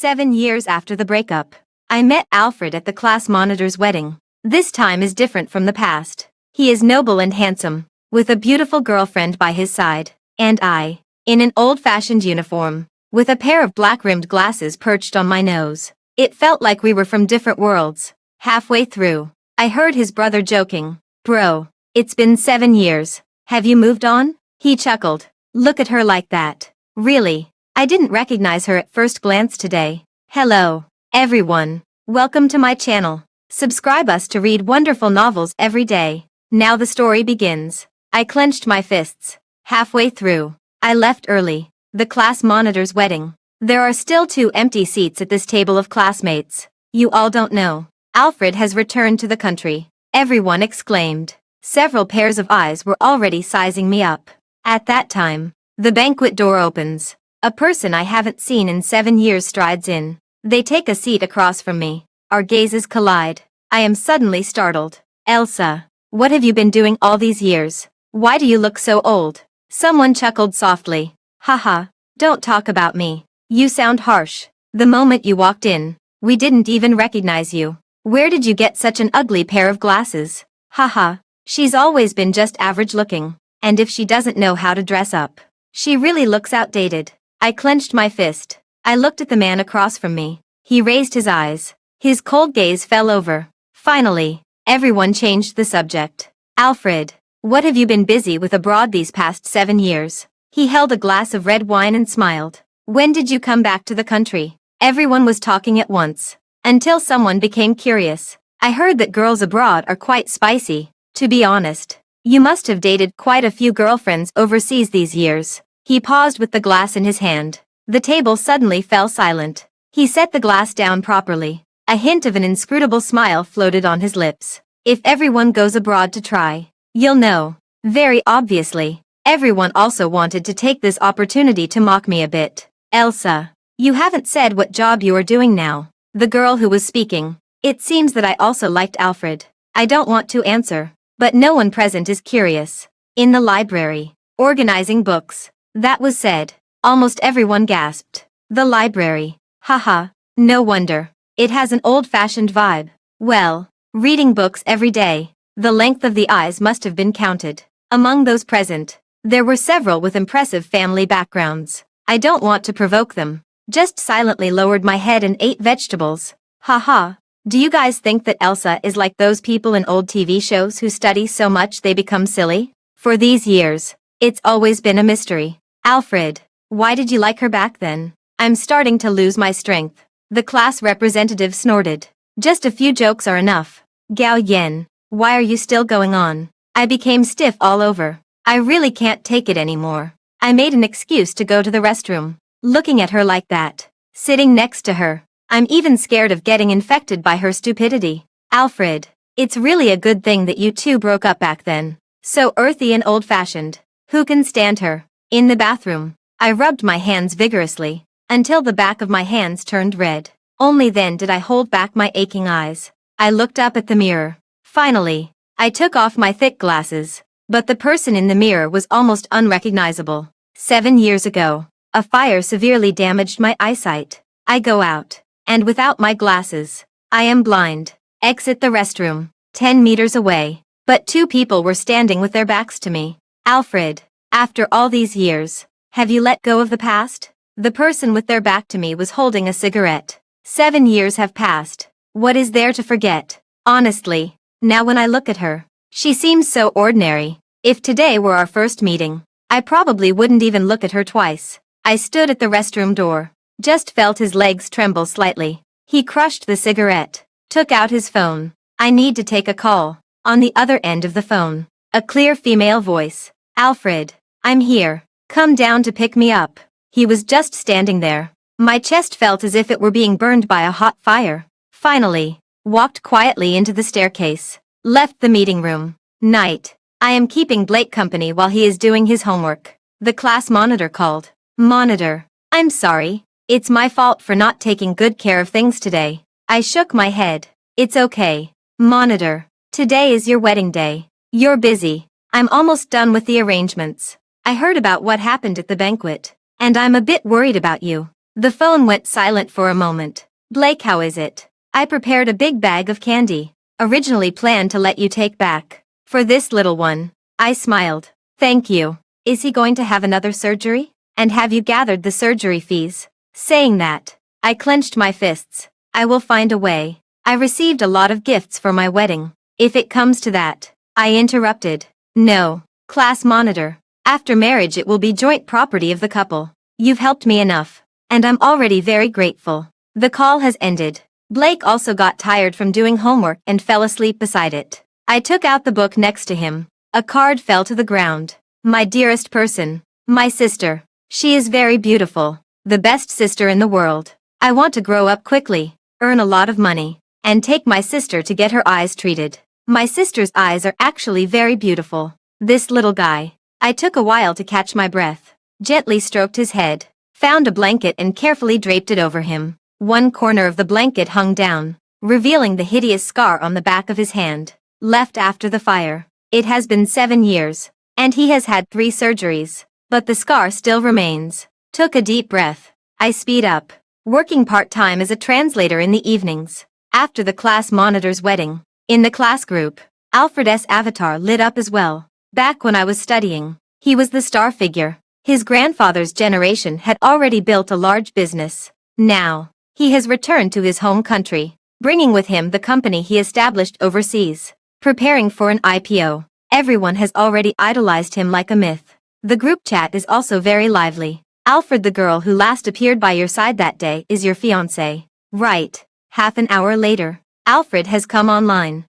7 years after the breakup, I met Alfred at the class monitor's wedding. This time is different from the past. He is noble and handsome, with a beautiful girlfriend by his side, and I, in an old-fashioned uniform, with a pair of black-rimmed glasses perched on my nose. It felt like we were from different worlds. Halfway through, I heard his brother joking, "Bro, it's been 7 years. Have you moved on?" He chuckled. "Look at her like that. Really? I didn't recognize her at first glance today." Hello, everyone. Welcome to my channel. Subscribe us to read wonderful novels every day. Now the story begins. I clenched my fists. Halfway through, I left early. The class monitor's wedding. There are still 2 empty seats at this table of classmates. You all don't know. Alfred has returned to the country. Everyone exclaimed. Several pairs of eyes were already sizing me up. At that time, the banquet door opens. A person I haven't seen in 7 years strides in. They take a seat across from me. Our gazes collide. I am suddenly startled. "Elsa, what have you been doing all these years? Why do you look so old?" Someone chuckled softly. "Haha, don't talk about me. You sound harsh. The moment you walked in, we didn't even recognize you. Where did you get such an ugly pair of glasses?" "Haha, she's always been just average looking, and if she doesn't know how to dress up, she really looks outdated." I clenched my fist. I looked at the man across from me. He raised his eyes. His cold gaze fell over. Finally, everyone changed the subject. "Alfred, what have you been busy with abroad these past 7 years?" He held a glass of red wine and smiled. "When did you come back to the country?" Everyone was talking at once, until someone became curious. "I heard that girls abroad are quite spicy. To be honest, you must have dated quite a few girlfriends overseas these years." He paused with the glass in his hand. The table suddenly fell silent. He set the glass down properly. A hint of an inscrutable smile floated on his lips. "If everyone goes abroad to try, you'll know." Very obviously, everyone also wanted to take this opportunity to mock me a bit. "Elsa, you haven't said what job you are doing now." The girl who was speaking. It seems that I also liked Alfred. I don't want to answer, but no one present is curious. "In the library, organizing books." That was said. Almost everyone gasped. "The library. Haha, no wonder. It has an old-fashioned vibe." "Well, reading books every day." The length of the eyes must have been counted. Among those present, there were several with impressive family backgrounds. I don't want to provoke them. Just silently lowered my head and ate vegetables. Haha. Do you guys think that Elsa is like those people in old TV shows who study so much they become silly? For these years, it's always been a mystery. "Alfred, why did you like her back then?" "I'm starting to lose my strength." The class representative snorted. "Just a few jokes are enough." "Gao Yen, why are you still going on?" I became stiff all over. I really can't take it anymore. I made an excuse to go to the restroom. Looking at her like that, sitting next to her, I'm even scared of getting infected by her stupidity. "Alfred, it's really a good thing that you two broke up back then. So earthy and old-fashioned. Who can stand her?" In the bathroom, I rubbed my hands vigorously, until the back of my hands turned red. Only then did I hold back my aching eyes. I looked up at the mirror. Finally, I took off my thick glasses, but the person in the mirror was almost unrecognizable. 7 years ago, a fire severely damaged my eyesight. I go out, and without my glasses, I am blind. Exit the restroom, 10 meters away, but 2 people were standing with their backs to me. "Alfred, after all these years, have you let go of the past?" The person with their back to me was holding a cigarette. 7 years have passed. What is there to forget? Honestly, now when I look at her, she seems so ordinary. If today were our first meeting, I probably wouldn't even look at her twice. I stood at the restroom door. Just felt his legs tremble slightly. He crushed the cigarette, took out his phone. "I need to take a call." On the other end of the phone, a clear female voice. "Alfred, I'm here. Come down to pick me up." He was just standing there. My chest felt as if it were being burned by a hot fire. Finally, walked quietly into the staircase. Left the meeting room. Night. I am keeping Blake company while he is doing his homework. The class monitor called. "Monitor, I'm sorry. It's my fault for not taking good care of things today." I shook my head. "It's okay. Monitor, today is your wedding day. You're busy. I'm almost done with the arrangements. I heard about what happened at the banquet, and I'm a bit worried about you." The phone went silent for a moment. Blake, how is it? I prepared a big bag of candy. Originally planned to let you take back. For this little one. I smiled. Thank you. Is he going to have another surgery? And have you gathered the surgery fees? Saying that, I clenched my fists. I will find a way. I received a lot of gifts for my wedding. If it comes to that, I interrupted. No, class monitor. After marriage it will be joint property of the couple. You've helped me enough. And I'm already very grateful. The call has ended. Blake also got tired from doing homework and fell asleep beside it. I took out the book next to him. A card fell to the ground. My dearest person. My sister. She is very beautiful. The best sister in the world. I want to grow up quickly, earn a lot of money, and take my sister to get her eyes treated. My sister's eyes are actually very beautiful. This little guy. I took a while to catch my breath. Gently stroked his head. Found a blanket and carefully draped it over him. One corner of the blanket hung down, revealing the hideous scar on the back of his hand, left after the fire. It has been 7 years, and he has had 3 surgeries, but the scar still remains. Took a deep breath. I speed up, working part-time as a translator in the evenings. After the class monitor's wedding, in the class group, Alfred's avatar lit up as well. Back when I was studying, he was the star figure. His grandfather's generation had already built a large business. Now, he has returned to his home country, bringing with him the company he established overseas, preparing for an IPO. Everyone has already idolized him like a myth. The group chat is also very lively. Alfred, the girl who last appeared by your side that day, is your fiancé. Right. Half an hour later, Alfred has come online.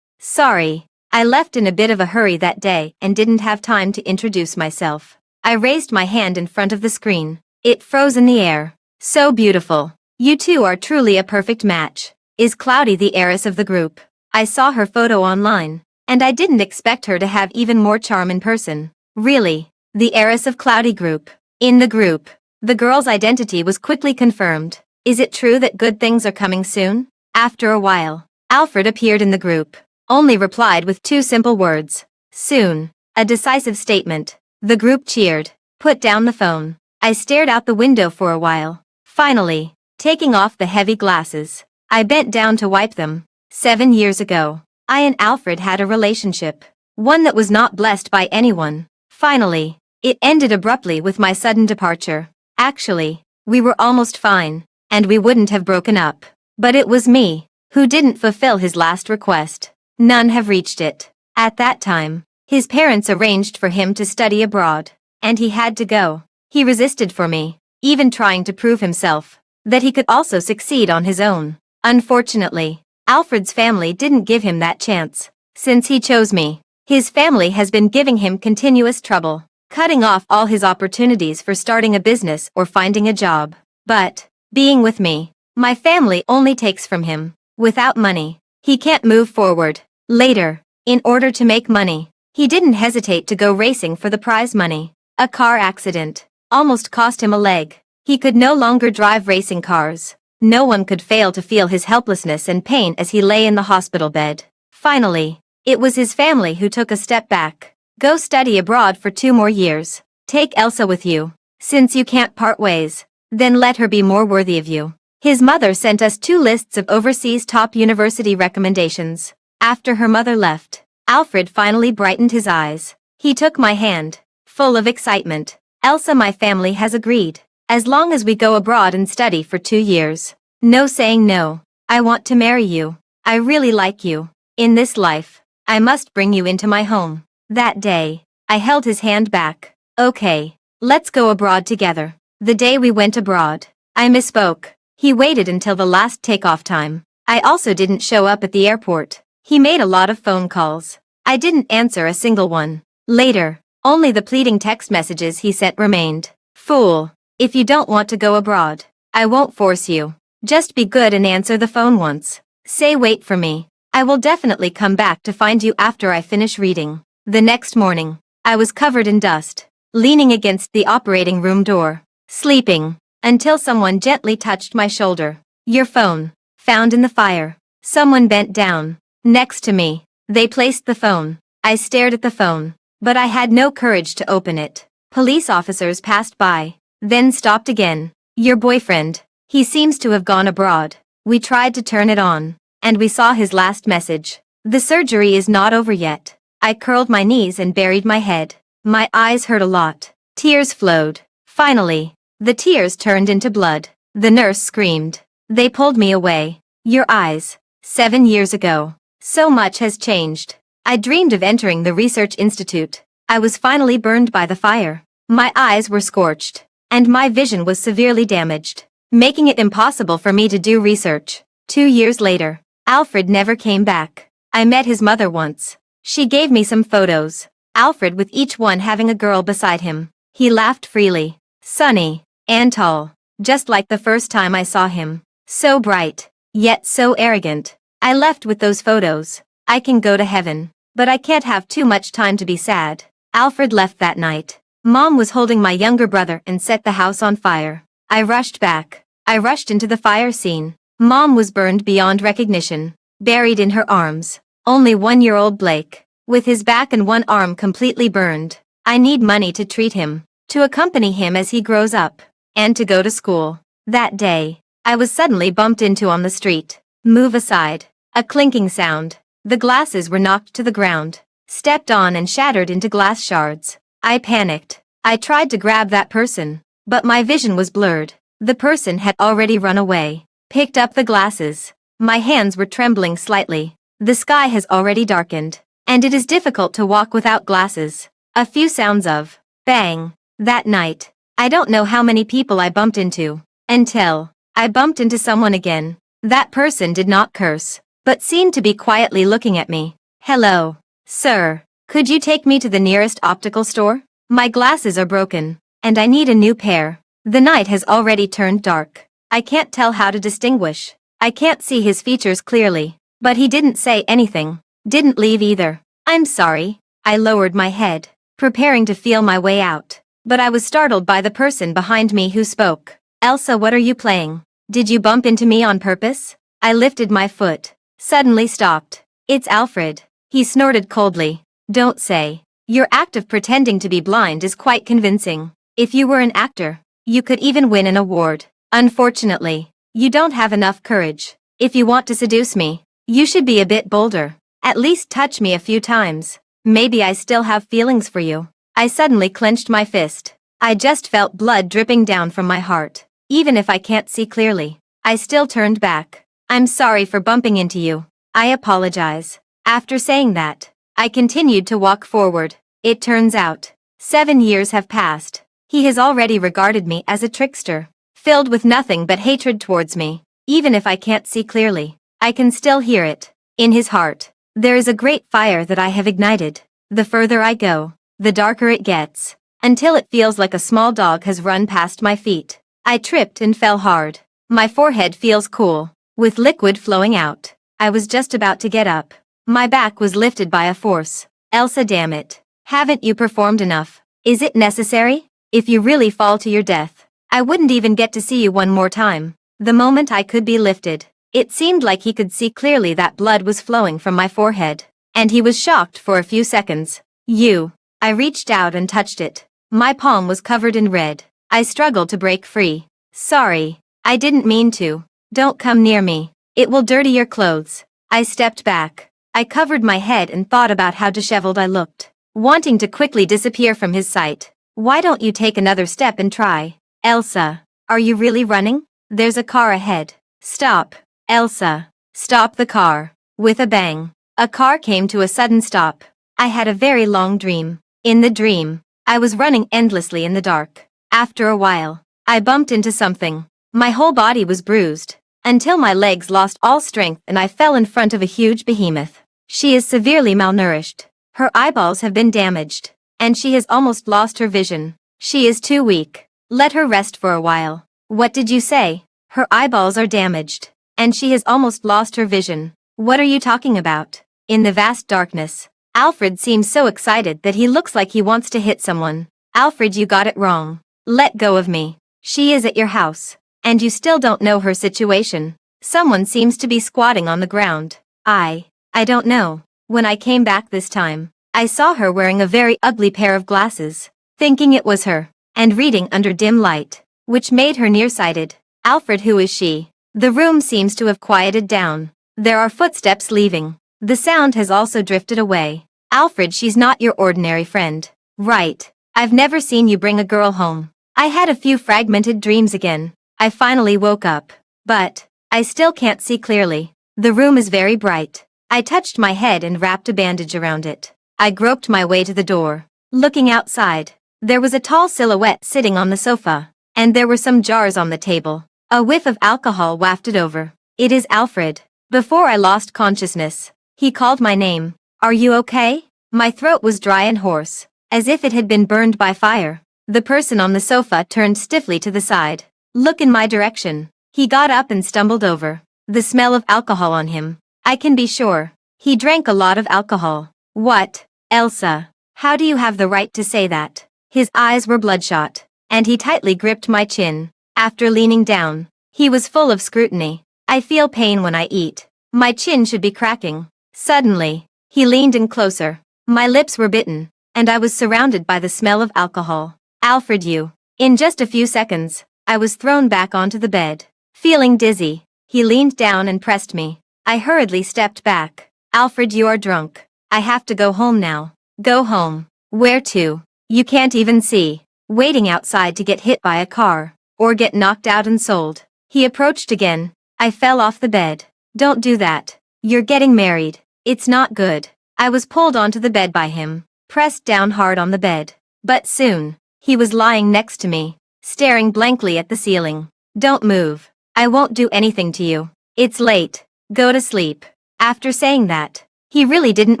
Sorry. I left in a bit of a hurry that day and didn't have time to introduce myself. I raised my hand in front of the screen. It froze in the air. So beautiful. You two are truly a perfect match. Is Cloudy the heiress of the group? I saw her photo online, and I didn't expect her to have even more charm in person. Really? The heiress of Cloudy Group. In the group, the girl's identity was quickly confirmed. Is it true that good things are coming soon? After a while, Alfred appeared in the group. Only replied with 2 simple words. Soon. A decisive statement. The group cheered. Put down the phone. I stared out the window for a while. Finally, taking off the heavy glasses, I bent down to wipe them. 7 years ago, I and Alfred had a relationship. One that was not blessed by anyone. Finally, it ended abruptly with my sudden departure. Actually, we were almost fine, and we wouldn't have broken up. But it was me who didn't fulfill his last request. None have reached it. At that time, his parents arranged for him to study abroad, and he had to go. He resisted for me, even trying to prove himself that he could also succeed on his own. Unfortunately, Alfred's family didn't give him that chance. Since he chose me, his family has been giving him continuous trouble, cutting off all his opportunities for starting a business or finding a job. But, being with me, my family only takes from him. Without money, he can't move forward. Later, in order to make money, he didn't hesitate to go racing for the prize money. A car accident almost cost him a leg. He could no longer drive racing cars. No one could fail to feel his helplessness and pain as he lay in the hospital bed. Finally, it was his family who took a step back. Go study abroad for 2 more years. Take Elsa with you. Since you can't part ways, then let her be more worthy of you. His mother sent us 2 lists of overseas top university recommendations. After her mother left, Alfred finally brightened his eyes. He took my hand, full of excitement. Elsa, my family has agreed. As long as we go abroad and study for 2 years. No saying no. I want to marry you. I really like you. In this life, I must bring you into my home. That day, I held his hand back. Okay, let's go abroad together. The day we went abroad, I misspoke. He waited until the last takeoff time. I also didn't show up at the airport. He made a lot of phone calls. I didn't answer a single one. Later, only the pleading text messages he sent remained. Fool. If you don't want to go abroad, I won't force you. Just be good and answer the phone once. Say wait for me. I will definitely come back to find you after I finish reading. The next morning, I was covered in dust, leaning against the operating room door, sleeping, until someone gently touched my shoulder. Your phone. Found in the fire. Someone bent down. Next to me. They placed the phone. I stared at the phone, but I had no courage to open it. Police officers passed by, then stopped again. Your boyfriend. He seems to have gone abroad. We tried to turn it on, and we saw his last message. The surgery is not over yet. I curled my knees and buried my head. My eyes hurt a lot. Tears flowed. Finally, the tears turned into blood. The nurse screamed. They pulled me away. Your eyes. 7 years ago. So much has changed. I dreamed of entering the research institute. I was finally burned by the fire. My eyes were scorched, and my vision was severely damaged, making it impossible for me to do research. 2 years later, Alfred never came back. I met his mother once. She gave me some photos. Alfred with each one having a girl beside him. He laughed freely, sunny, and tall, just like the first time I saw him. So bright, yet so arrogant. I left with those photos. I can go to heaven, but I can't have too much time to be sad. Alfred left that night. Mom was holding my younger brother and set the house on fire. I rushed back. I rushed into the fire scene. Mom was burned beyond recognition, buried in her arms. Only 1-year-old Blake, with his back and one arm completely burned. I need money to treat him, to accompany him as he grows up, and to go to school. That day, I was suddenly bumped into on the street. Move aside. A clinking sound. The glasses were knocked to the ground, stepped on and shattered into glass shards. I panicked. I tried to grab that person, but my vision was blurred. The person had already run away. Picked up the glasses. My hands were trembling slightly. The sky has already darkened, and it is difficult to walk without glasses. A few sounds of bang. That night, I don't know how many people I bumped into, until I bumped into someone again. That person did not curse, but seemed to be quietly looking at me. Hello, sir. Could you take me to the nearest optical store? My glasses are broken, and I need a new pair. The night has already turned dark. I can't tell how to distinguish. I can't see his features clearly, but he didn't say anything. Didn't leave either. I'm sorry. I lowered my head, preparing to feel my way out, but I was startled by the person behind me who spoke. Elsa, what are you playing? Did you bump into me on purpose? I lifted my foot, suddenly stopped. It's Alfred. He snorted coldly. Don't say. Your act of pretending to be blind is quite convincing. If you were an actor, you could even win an award. Unfortunately, you don't have enough courage. If you want to seduce me, you should be a bit bolder. At least touch me a few times. Maybe I still have feelings for you. I suddenly clenched my fist. I just felt blood dripping down from my heart. Even if I can't see clearly, I still turned back. I'm sorry for bumping into you. I apologize. After saying that, I continued to walk forward. It turns out, 7 years have passed. He has already regarded me as a trickster, filled with nothing but hatred towards me. Even if I can't see clearly, I can still hear it. In his heart, there is a great fire that I have ignited. The further I go, the darker it gets, until it feels like a small dog has run past my feet. I tripped and fell hard. My forehead feels cool, with liquid flowing out. I was just about to get up. My back was lifted by a force. Elsa, damn it. Haven't you performed enough? Is it necessary? If you really fall to your death, I wouldn't even get to see you one more time. The moment I could be lifted, it seemed like he could see clearly that blood was flowing from my forehead, and he was shocked for a few seconds. You. I reached out and touched it. My palm was covered in red. I struggled to break free. Sorry. I didn't mean to. Don't come near me. It will dirty your clothes. I stepped back. I covered my head and thought about how disheveled I looked, wanting to quickly disappear from his sight. Why don't you take another step and try? Elsa, are you really running? There's a car ahead. Stop. Elsa, stop the car. With a bang, a car came to a sudden stop. I had a very long dream. In the dream, I was running endlessly in the dark. After a while, I bumped into something. My whole body was bruised, until my legs lost all strength and I fell in front of a huge behemoth. She is severely malnourished. Her eyeballs have been damaged, and she has almost lost her vision. She is too weak. Let her rest for a while. What did you say? Her eyeballs are damaged, and she has almost lost her vision. What are you talking about? In the vast darkness, Alfred seems so excited that he looks like he wants to hit someone. Alfred, you got it wrong. Let go of me. She is at your house, and you still don't know her situation. Someone seems to be squatting on the ground. I don't know. When I came back this time, I saw her wearing a very ugly pair of glasses, thinking it was her, and reading under dim light. which made her nearsighted. Alfred, who is she? The room seems to have quieted down. There are footsteps leaving. The sound has also drifted away. Alfred, she's not your ordinary friend. Right. I've never seen you bring a girl home. I had a few fragmented dreams again. I finally woke up. But I still can't see clearly. The room is very bright. I touched my head and wrapped a bandage around it. I groped my way to the door. Looking outside, there was a tall silhouette sitting on the sofa, and there were some jars on the table. A whiff of alcohol wafted over. It is Alfred. Before I lost consciousness, he called my name. Are you okay? My throat was dry and hoarse, as if it had been burned by fire. The person on the sofa turned stiffly to the side. Look in my direction. He got up and stumbled over. The smell of alcohol on him. I can be sure. He drank a lot of alcohol. What? Elsa. How do you have the right to say that? His eyes were bloodshot, and he tightly gripped my chin. After leaning down, he was full of scrutiny. I feel pain when I eat. My chin should be cracking. Suddenly, he leaned in closer. My lips were bitten, and I was surrounded by the smell of alcohol. Alfred, you. In just a few seconds, I was thrown back onto the bed. Feeling dizzy, he leaned down and pressed me. I hurriedly stepped back. Alfred, you are drunk. I have to go home now. Go home. Where to? You can't even see. Waiting outside to get hit by a car, or get knocked out and sold. He approached again. I fell off the bed. Don't do that. You're getting married. It's not good. I was pulled onto the bed by him, pressed down hard on the bed. But soon, he was lying next to me, staring blankly at the ceiling. Don't move. I won't do anything to you. It's late. Go to sleep. After saying that, he really didn't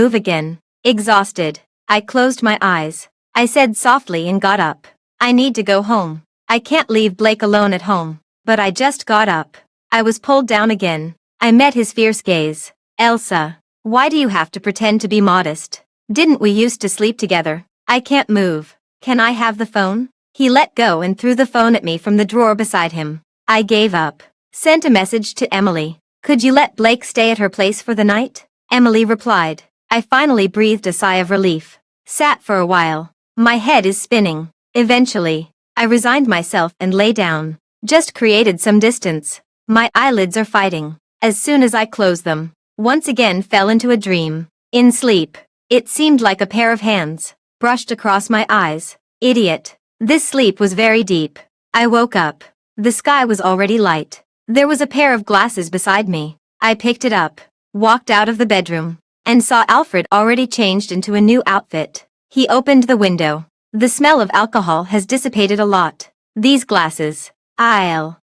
move again. Exhausted, I closed my eyes. I said softly and got up. I need to go home. I can't leave Blake alone at home. But I just got up. I was pulled down again. I met his fierce gaze. Elsa, why do you have to pretend to be modest? Didn't we used to sleep together? I can't move. Can I have the phone? He let go and threw the phone at me from the drawer beside him. I gave up. Sent a message to Emily. Could you let Blake stay at her place for the night? Emily replied. I finally breathed a sigh of relief. Sat for a while. My head is spinning. Eventually, I resigned myself and lay down. Just created some distance. My eyelids are fighting. As soon as I closed them, once again fell into a dream. In sleep, it seemed like a pair of hands brushed across my eyes. Idiot. This sleep was very deep. I woke up. The sky was already light. There was a pair of glasses beside me. I picked it up, walked out of the bedroom, and saw Alfred already changed into a new outfit. He opened the window. The smell of alcohol has dissipated a lot. These glasses.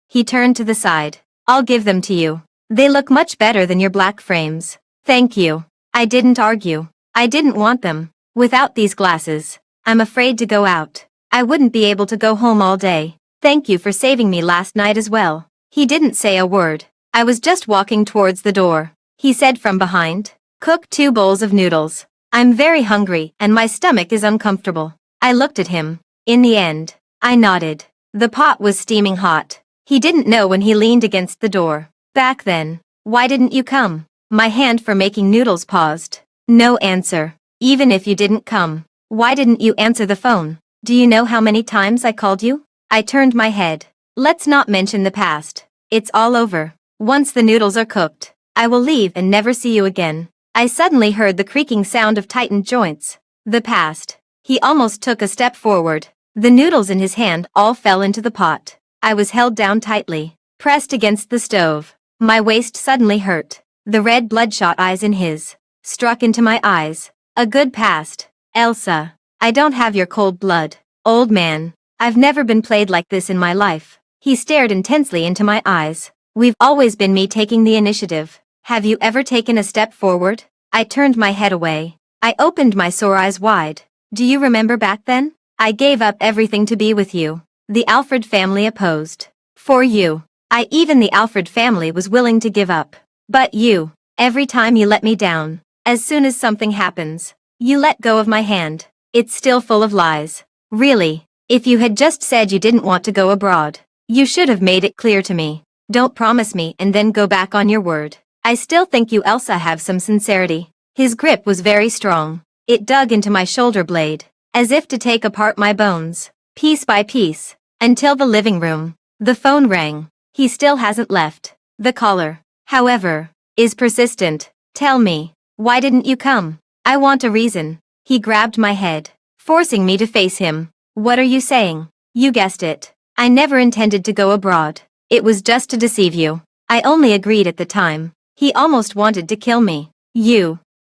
He turned to the side. I'll give them to you. They look much better than your black frames. Thank you. I didn't argue. I didn't want them. Without these glasses, I'm afraid to go out. I wouldn't be able to go home all day. Thank you for saving me last night as well. He didn't say a word. I was just walking towards the door. He said from behind, cook 2 bowls of noodles. I'm very hungry and my stomach is uncomfortable. I looked at him. In the end, I nodded. The pot was steaming hot. He didn't know when he leaned against the door. Back then, why didn't you come? My hand for making noodles paused. No answer. Even if you didn't come, why didn't you answer the phone? Do you know how many times I called you? I turned my head. Let's not mention the past. It's all over. Once the noodles are cooked, I will leave and never see you again. I suddenly heard the creaking sound of tightened joints. The past. He almost took a step forward. The noodles in his hand all fell into the pot. I was held down tightly, pressed against the stove. My waist suddenly hurt. The red bloodshot eyes in his struck into my eyes. A good past. Elsa, I don't have your cold blood. Old man, I've never been played like this in my life. He stared intensely into my eyes. We've always been me taking the initiative. Have you ever taken a step forward? I turned my head away. I opened my sore eyes wide. Do you remember back then? I gave up everything to be with you. The Alfred family opposed. For you. Even the Alfred family was willing to give up. But you. Every time you let me down. As soon as something happens, you let go of my hand. It's still full of lies. Really. If you had just said you didn't want to go abroad, you should have made it clear to me. Don't promise me and then go back on your word. I still think you Elsa have some sincerity. His grip was very strong. It dug into my shoulder blade, as if to take apart my bones. Piece by piece, until the living room. The phone rang. He still hasn't left. The caller, however, is persistent. Tell me, why didn't you come? I want a reason. He grabbed my head, forcing me to face him. What are you saying? You guessed it. I never intended to go abroad. It was just to deceive you. I only agreed at the time. He almost wanted to kill me.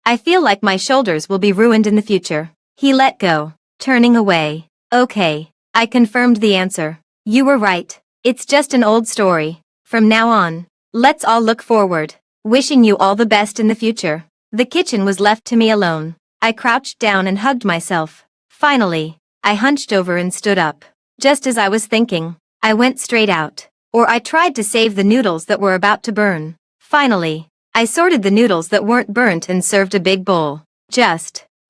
I feel like my shoulders will be ruined in the future. He let go, turning away. Okay, I confirmed the answer. You were right. It's just an old story. From now on, let's all look forward. Wishing you all the best in the future. The kitchen was left to me alone. I crouched down and hugged myself. Finally, I hunched over and stood up. Just as I was thinking, I went straight out. Or I tried to save the noodles that were about to burn. Finally, I sorted the noodles that weren't burnt and served a big bowl.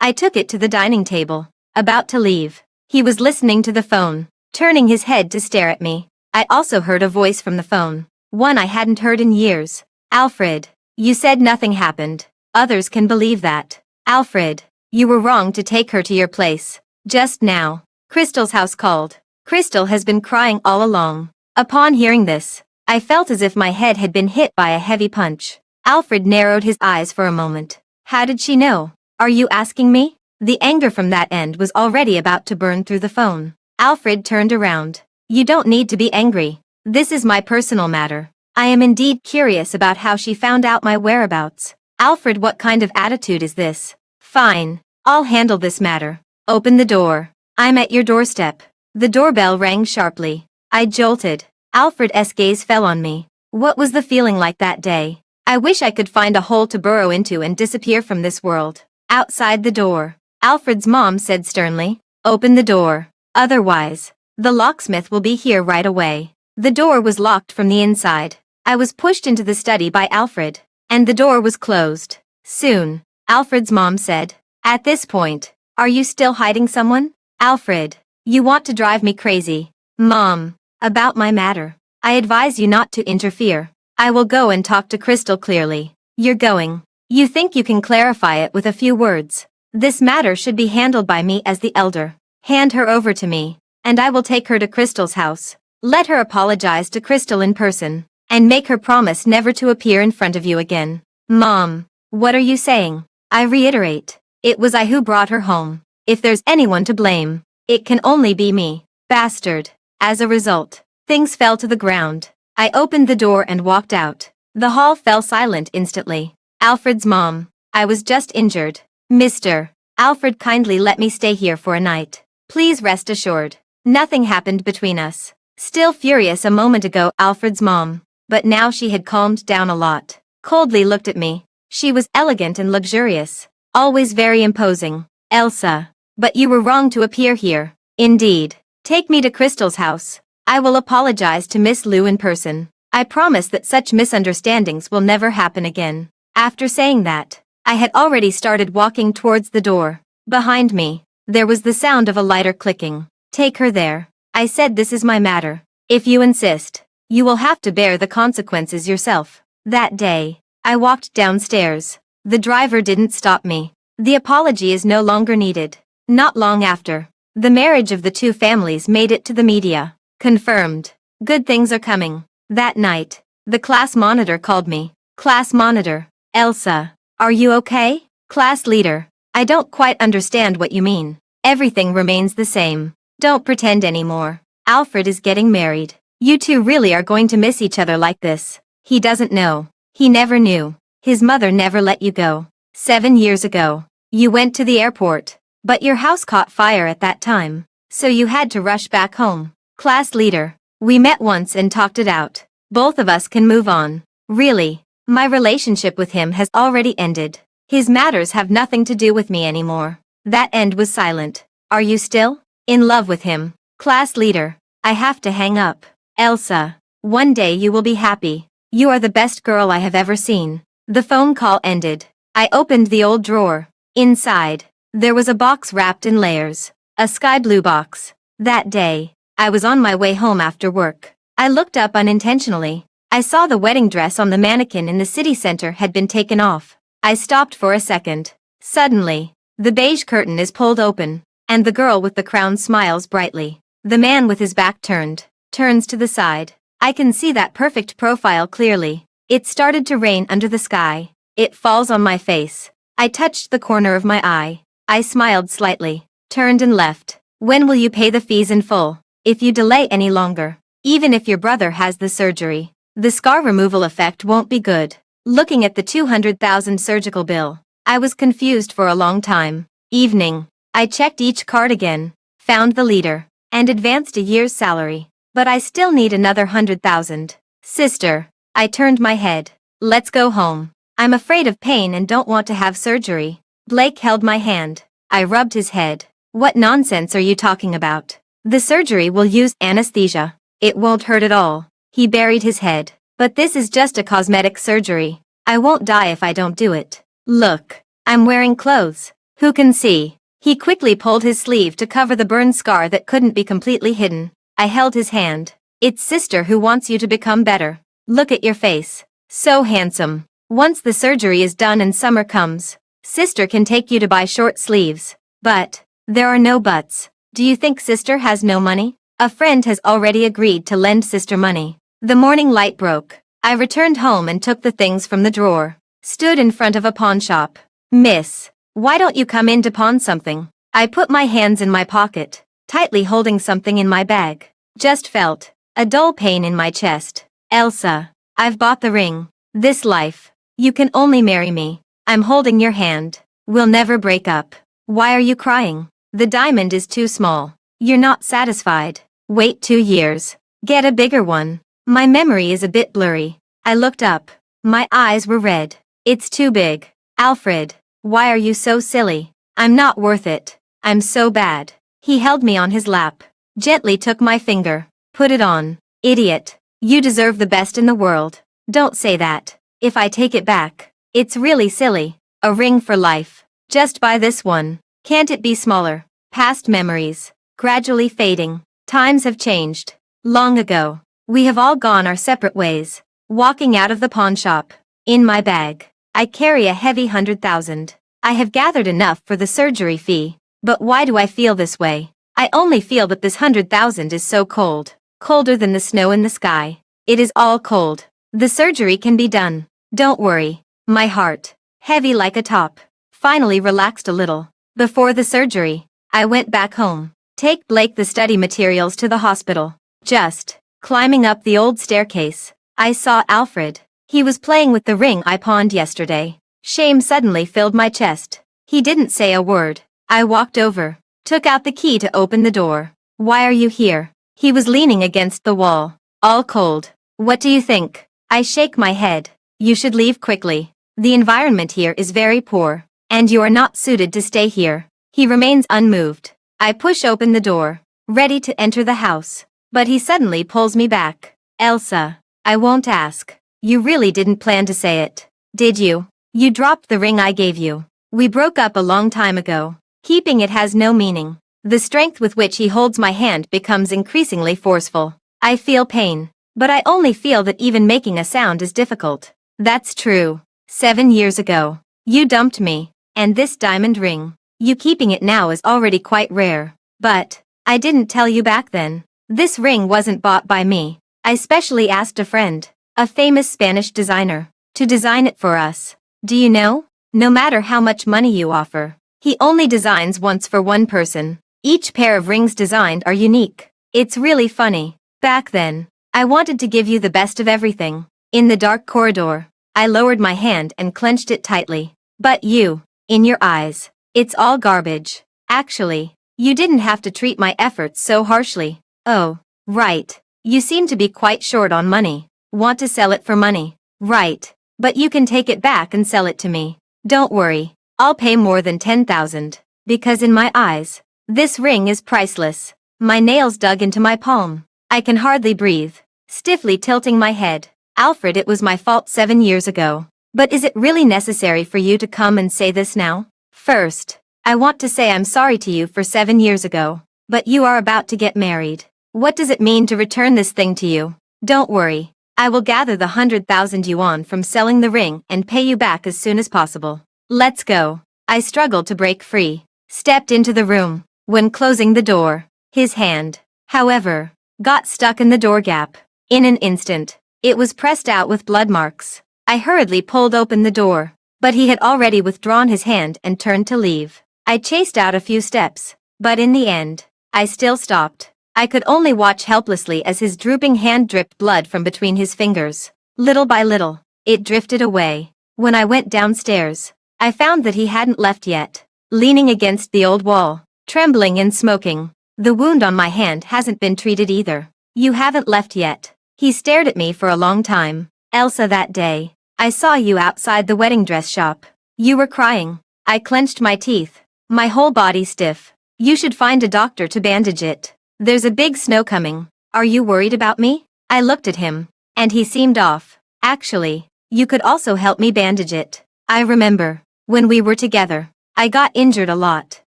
I took it to the dining table. About to leave. He was listening to the phone, turning his head to stare at me. I also heard a voice from the phone. One I hadn't heard in years. Alfred, you said nothing happened. Others can believe that. Alfred, you were wrong to take her to your place. Just now, Crystal's house called. Crystal has been crying all along. Upon hearing this, I felt as if my head had been hit by a heavy punch. Alfred narrowed his eyes for a moment. How did she know? Are you asking me? The anger from that end was already about to burn through the phone. Alfred turned around. You don't need to be angry. This is my personal matter. I am indeed curious about how she found out my whereabouts. Alfred, what kind of attitude is this? Fine, I'll handle this matter. Open the door. I'm at your doorstep. The doorbell rang sharply. I jolted. Alfred's gaze fell on me. What was the feeling like that day? I wish I could find a hole to burrow into and disappear from this world. Outside the door, Alfred's mom said sternly, open the door. Otherwise, the locksmith will be here right away. The door was locked from the inside. I was pushed into the study by Alfred, and the door was closed. Soon, Alfred's mom said, at this point, are you still hiding someone? Alfred, you want to drive me crazy. Mom, about my matter. I advise you not to interfere. I will go and talk to Crystal clearly. You're going. You think you can clarify it with a few words. This matter should be handled by me as the elder. Hand her over to me, and I will take her to Crystal's house. Let her apologize to Crystal in person, and make her promise never to appear in front of you again. Mom, what are you saying? I reiterate, it was I who brought her home. If there's anyone to blame, it can only be me. Bastard. As a result, things fell to the ground. I opened the door and walked out. The hall fell silent instantly. Alfred's mom, I was just injured. Mr. Alfred, kindly let me stay here for a night. Please rest assured. Nothing happened between us. Still furious a moment ago, Alfred's mom, but now she had calmed down a lot. Coldly looked at me. She was elegant and luxurious. Always very imposing. Elsa, but you were wrong to appear here. Indeed. Take me to Crystal's house. I will apologize to Miss Liu in person. I promise that such misunderstandings will never happen again. After saying that, I had already started walking towards the door. Behind me, there was the sound of a lighter clicking. Take her there. I said this is my matter. If you insist, you will have to bear the consequences yourself. That day, I walked downstairs. The driver didn't stop me. The apology is no longer needed. Not long after, the marriage of the two families made it to the media. Confirmed. Good things are coming. That night, the class monitor called me. Class monitor. Elsa, are you okay? Class leader. I don't quite understand what you mean. Everything remains the same. Don't pretend anymore. Alfred is getting married. You two really are going to miss each other like this. He doesn't know. He never knew. His mother never let you go. 7 years ago, you went to the airport, but your house caught fire at that time, so you had to rush back home. Class leader. We met once and talked it out. Both of us can move on. Really, my relationship with him has already ended. His matters have nothing to do with me anymore. That end was silent. Are you still in love with him? Class leader. I have to hang up. Elsa, one day you will be happy. You are the best girl I have ever seen. The phone call ended. I opened the old drawer. Inside, there was a box wrapped in layers. A sky blue box. That day, I was on my way home after work. I looked up unintentionally. I saw the wedding dress on the mannequin in the city center had been taken off. I stopped for a second. Suddenly, the beige curtain is pulled open, and the girl with the crown smiles brightly. The man with his back turns to the side. I can see that perfect profile clearly. It started to rain under the sky. It falls on my face. I touched the corner of my eye. I smiled slightly, turned and left. When will you pay the fees in full? If you delay any longer, even if your brother has the surgery, the scar removal effect won't be good. Looking at the 200,000 surgical bill, I was confused for a long time. Evening. I checked each card again, found the leader, and advanced a year's salary. But I still need another 100,000. Sister. I turned my head. Let's go home. I'm afraid of pain and don't want to have surgery. Blake held my hand. I rubbed his head. What nonsense are you talking about? The surgery will use anesthesia. It won't hurt at all. He buried his head. But this is just a cosmetic surgery. I won't die if I don't do it. Look. I'm wearing clothes. Who can see? He quickly pulled his sleeve to cover the burn scar that couldn't be completely hidden. I held his hand. It's sister who wants you to become better. Look at your face. So handsome. Once the surgery is done and summer comes, sister can take you to buy short sleeves. But there are no buts. Do you think sister has no money? A friend has already agreed to lend sister money. The morning light broke. I returned home and took the things from the drawer. Stood in front of a pawn shop. Miss, why don't you come in to pawn something? I put my hands in my pocket, tightly holding something in my bag. Just felt a dull pain in my chest. Elsa, I've bought the ring. This life. You can only marry me. I'm holding your hand. We'll never break up. Why are you crying? The diamond is too small. You're not satisfied. Wait 2 years. Get a bigger one. My memory is a bit blurry. I looked up. My eyes were red. It's too big. Alfred, why are you so silly? I'm not worth it. I'm so bad. He held me on his lap, gently took my finger. Put it on. Idiot. You deserve the best in the world. Don't say that. If I take it back, it's really silly. A ring for life. Just buy this one. Can't it be smaller? Past memories. Gradually fading. Times have changed. Long ago. We have all gone our separate ways. Walking out of the pawn shop. In my bag, I carry a heavy 100,000. I have gathered enough for the surgery fee. But why do I feel this way? I only feel that this 100,000 is so cold. Colder than the snow in the sky. It is all cold. The surgery can be done. Don't worry. My heart, heavy like a top, finally relaxed a little. Before the surgery, I went back home. Take Blake the study materials to the hospital. Just climbing up the old staircase, I saw Alfred. He was playing with the ring I pawned yesterday. Shame suddenly filled my chest. He didn't say a word. I walked over, took out the key to open the door. Why are you here? He was leaning against the wall, all cold. What do you think? I shake my head. You should leave quickly. The environment here is very poor, and you are not suited to stay here. He remains unmoved. I push open the door, ready to enter the house, but he suddenly pulls me back. Elsa, I won't ask. You really didn't plan to say it, did you? You dropped the ring I gave you. We broke up a long time ago. Keeping it has no meaning. The strength with which he holds my hand becomes increasingly forceful. I feel pain. But I only feel that even making a sound is difficult. That's true. 7 years ago, you dumped me, and this diamond ring, you keeping it now is already quite rare. But I didn't tell you back then. This ring wasn't bought by me. I specially asked a friend, a famous Spanish designer, to design it for us. Do you know? No matter how much money you offer, he only designs once for one person. Each pair of rings designed are unique. It's really funny. Back then, I wanted to give you the best of everything. In the dark corridor, I lowered my hand and clenched it tightly. But you, in your eyes, it's all garbage. Actually, you didn't have to treat my efforts so harshly. Oh, right. You seem to be quite short on money. Want to sell it for money. Right. But you can take it back and sell it to me. Don't worry. I'll pay more than 10,000. Because in my eyes, this ring is priceless. My nails dug into my palm. I can hardly breathe. Stiffly tilting my head. Alfred, it was my fault 7 years ago. But is it really necessary for you to come and say this now? First, I want to say I'm sorry to you for 7 years ago. But you are about to get married. What does it mean to return this thing to you? Don't worry. I will gather the 100,000 yuan from selling the ring and pay you back as soon as possible. Let's go. I struggled to break free. Stepped into the room. When closing the door, his hand however, got stuck in the door gap. In an instant, it was pressed out with blood marks. I hurriedly pulled open the door, but he had already withdrawn his hand and turned to leave. I chased out a few steps, but in the end, I still stopped. I could only watch helplessly as his drooping hand dripped blood from between his fingers. Little by little, it drifted away. When I went downstairs, I found that he hadn't left yet. Leaning against the old wall, trembling and smoking. The wound on my hand hasn't been treated either. You haven't left yet. He stared at me for a long time. Elsa, that day, I saw you outside the wedding dress shop. You were crying. I clenched my teeth. My whole body stiff. You should find a doctor to bandage it. There's a big snow coming. Are you worried about me? I looked at him, and he seemed off. Actually, you could also help me bandage it. I remember, when we were together, I got injured a lot,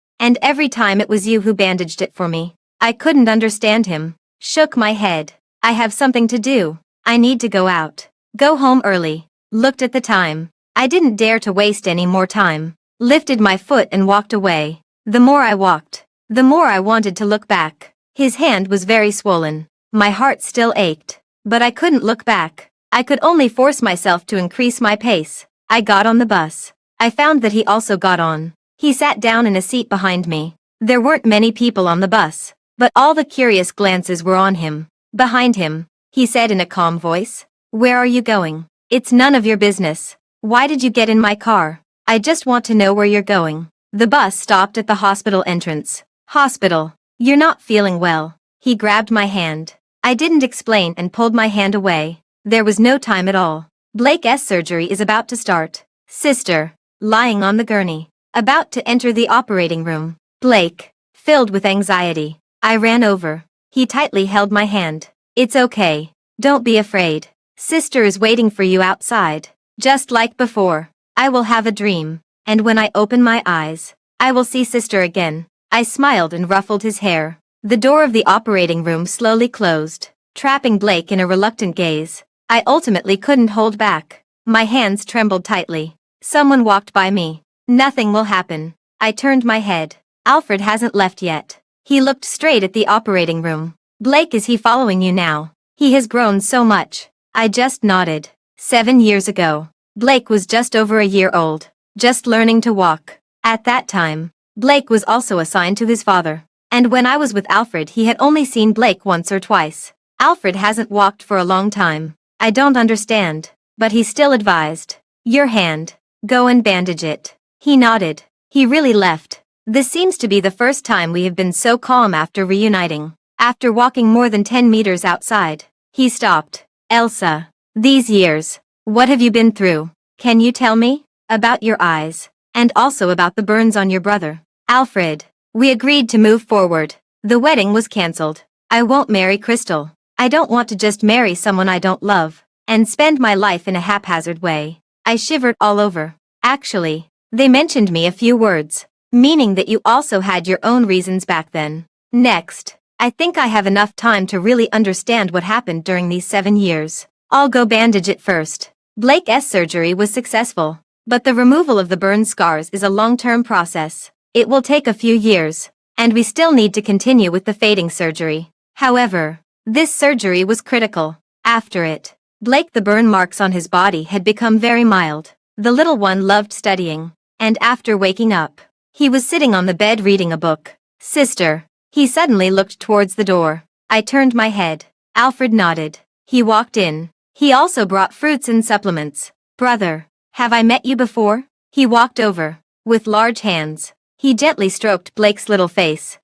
and every time it was you who bandaged it for me. I couldn't understand him. Shook my head. I have something to do. I need to go out. Go home early. Looked at the time. I didn't dare to waste any more time. Lifted my foot and walked away. The more I walked, the more I wanted to look back. His hand was very swollen. My heart still ached, but I couldn't look back. I could only force myself to increase my pace. I got on the bus. I found that he also got on. He sat down in a seat behind me. There weren't many people on the bus, but all the curious glances were on him. Behind him, he said in a calm voice, "Where are you going? It's none of your business. Why did you get in my car? I just want to know where you're going." The bus stopped at the hospital entrance. "Hospital? You're not feeling well." He grabbed my hand. I didn't explain and pulled my hand away. There was no time at all. Blake's surgery is about to start. Sister, lying on the gurney, about to enter the operating room. Blake, filled with anxiety. I ran over. He tightly held my hand. "It's okay. Don't be afraid. Sister is waiting for you outside. Just like before. I will have a dream, and when I open my eyes, I will see Sister again." I smiled and ruffled his hair. The door of the operating room slowly closed, trapping Blake in a reluctant gaze. I ultimately couldn't hold back. My hands trembled tightly. Someone walked by me. "Nothing will happen." I turned my head. Alfred hasn't left yet. He looked straight at the operating room. "Blake, is he following you now? He has grown so much." I just nodded. 7 years ago, Blake was just over a year old, just learning to walk. At that time, Blake was also assigned to his father. And when I was with Alfred, he had only seen Blake once or twice. Alfred hasn't walked for a long time. I don't understand, but he still advised, "Your hand. Go and bandage it." He nodded. He really left. This seems to be the first time we have been so calm after reuniting. After walking more than 10 meters outside, he stopped. "Elsa, these years, what have you been through? Can you tell me? About your eyes, and also about the burns on your brother." "Alfred, we agreed to move forward. The wedding was cancelled. I won't marry Crystal. I don't want to just marry someone I don't love, and spend my life in a haphazard way." I shivered all over. "Actually, they mentioned me a few words, meaning that you also had your own reasons back then. Next, I think I have enough time to really understand what happened during these 7 years. I'll go bandage it first." Blake's surgery was successful, but the removal of the burn scars is a long-term process. It will take a few years, and we still need to continue with the fading surgery. However, this surgery was critical. After it, Blake, the burn marks on his body had become very mild. The little one loved studying, and after waking up, he was sitting on the bed reading a book. "Sister." He suddenly looked towards the door. I turned my head. Alfred nodded. He walked in. He also brought fruits and supplements. "Brother, have I met you before?" He walked over. With large hands, he gently stroked Blake's little face.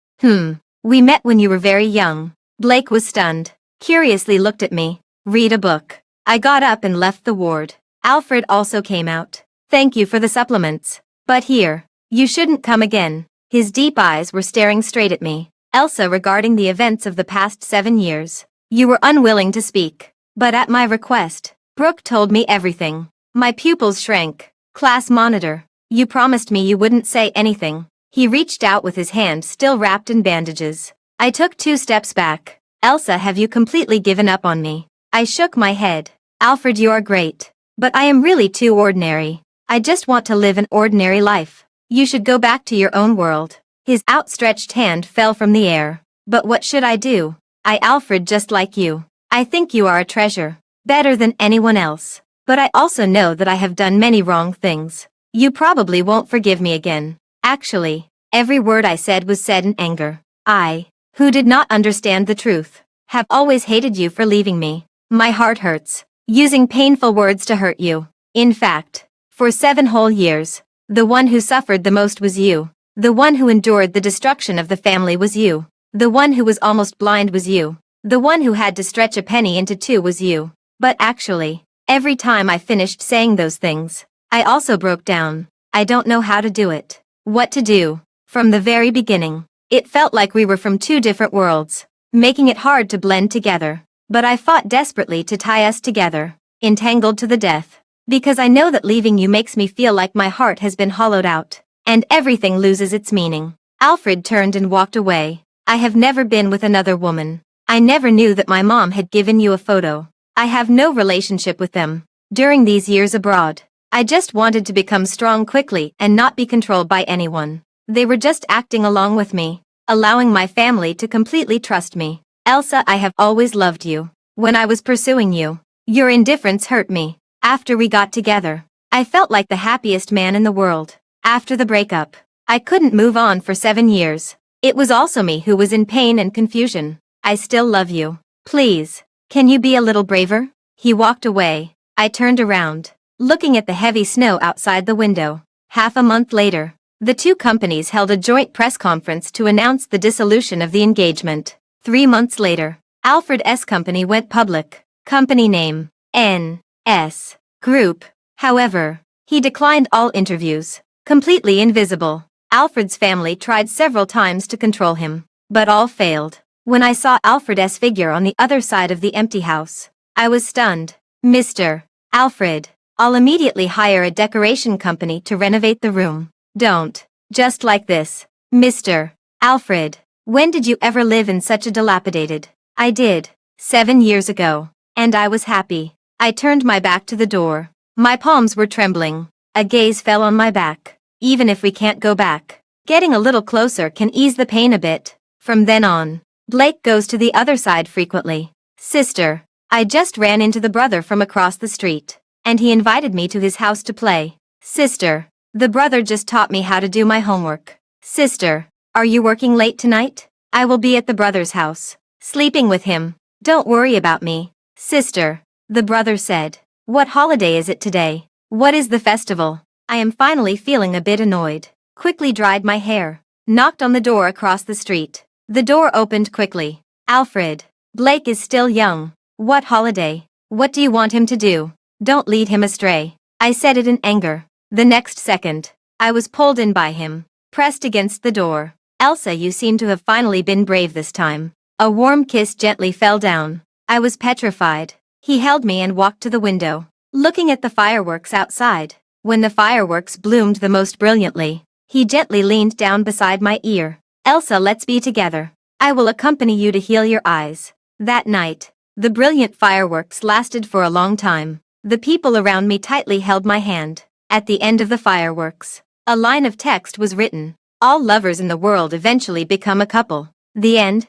We met when you were very young." Blake was stunned. Curiously looked at me. "Read a book." I got up and left the ward. Alfred also came out. "Thank you for the supplements. But here, you shouldn't come again." His deep eyes were staring straight at me. "Elsa, regarding the events of the past 7 years, you were unwilling to speak. But at my request, Brooke told me everything." My pupils shrank. "Class monitor, you promised me you wouldn't say anything." He reached out with his hand still wrapped in bandages. I took 2 steps back. "Elsa, have you completely given up on me?" I shook my head. "Alfred, you are great. But I am really too ordinary. I just want to live an ordinary life. You should go back to your own world." His outstretched hand fell from the air. "But what should I do?" Alfred, just like you. I think you are a treasure. Better than anyone else. But I also know that I have done many wrong things. You probably won't forgive me again. Actually, every word I said was said in anger. I, who did not understand the truth, have always hated you for leaving me. My heart hurts, using painful words to hurt you. In fact, for 7 whole years, the one who suffered the most was you. The one who endured the destruction of the family was you. The one who was almost blind was you. The one who had to stretch a penny into 2 was you. But actually, every time I finished saying those things, I also broke down. I don't know how to do it. What to do. From the very beginning, it felt like we were from 2 different worlds, making it hard to blend together. But I fought desperately to tie us together, entangled to the death. Because I know that leaving you makes me feel like my heart has been hollowed out, and everything loses its meaning. Alfred turned and walked away. I have never been with another woman. I never knew that my mom had given you a photo. I have no relationship with them. During these years abroad, I just wanted to become strong quickly and not be controlled by anyone. They were just acting along with me, allowing my family to completely trust me. Elsa, I have always loved you. When I was pursuing you, your indifference hurt me. After we got together, I felt like the happiest man in the world. After the breakup, I couldn't move on for 7 years. It was also me who was in pain and confusion. I still love you. Please, can you be a little braver? He walked away. I turned around, looking at the heavy snow outside the window. Half a month later, the 2 companies held a joint press conference to announce the dissolution of the engagement. 3 months later, Alfred's company went public. Company name, N.S. Group. However, he declined all interviews. Completely invisible. Alfred's family tried several times to control him, but all failed. When I saw Alfred's figure on the other side of the empty house, I was stunned. Mr. Alfred, I'll immediately hire a decoration company to renovate the room. Don't. Just like this. Mr. Alfred, when did you ever live in such a dilapidated? I did. 7 years ago. And I was happy. I turned my back to the door. My palms were trembling. A gaze fell on my back. Even if we can't go back, getting a little closer can ease the pain a bit. From then on, Blake goes to the other side frequently. Sister, I just ran into the brother from across the street, and he invited me to his house to play. Sister, the brother just taught me how to do my homework. Sister, are you working late tonight? I will be at the brother's house, sleeping with him. Don't worry about me. Sister, the brother said. What holiday is it today? What is the festival? I am finally feeling a bit annoyed. Quickly dried my hair. Knocked on the door across the street. The door opened quickly. Alfred. Blake is still young. What holiday? What do you want him to do? Don't lead him astray. I said it in anger. The next second, I was pulled in by him. Pressed against the door. Elsa, you seem to have finally been brave this time. A warm kiss gently fell down. I was petrified. He held me and walked to the window, looking at the fireworks outside. When the fireworks bloomed the most brilliantly, he gently leaned down beside my ear. Elsa, let's be together. I will accompany you to heal your eyes. That night, the brilliant fireworks lasted for a long time. The people around me tightly held my hand. At the end of the fireworks, a line of text was written. All lovers in the world eventually become a couple. The end.